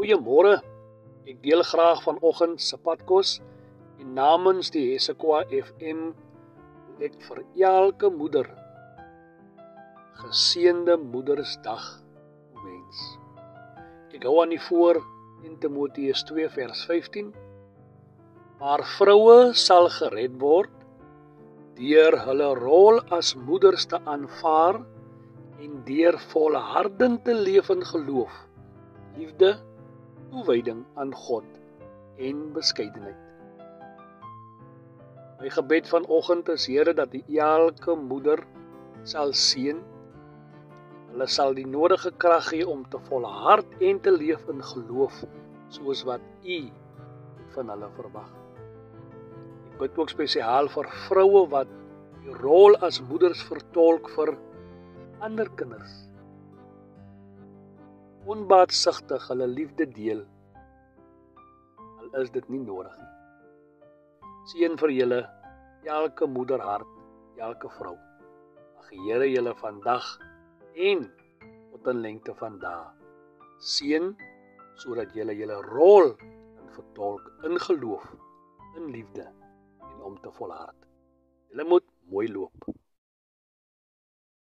Goeiemôre, ek deel graag vanoggend se padkos en namens die Hesekwa FM wil ek vir elke moeder geseënde Moedersdag wens. Ek hou aan die voor in Timoteus 2 vers 15. Maar vroue sal gered word deur hulle rol as moeders te aanvaar en deur volhardend te leef in geloof, liefde, toewyding aan God en beskeidenheid. My gebed vanoggend is, Here, dat U elke moeder sal seën. Hulle sal die nodige krag gee om te volhard en te leef in geloof, soos wat U van hulle verwag. Ek bid ook spesiaal vir vroue wat die rol as moeders vertolk vir ander kinders. Onbaatsigtig hulle liefde deel, al is dit nie nodig nie. Seën vir julle, elke moederhart, elke vrou. Mag die Here julle vandag en tot in lengte van dae seën, sodat julle julle rol kan vertolk in geloof, in liefde en om te volhard. Julle moet mooi loop.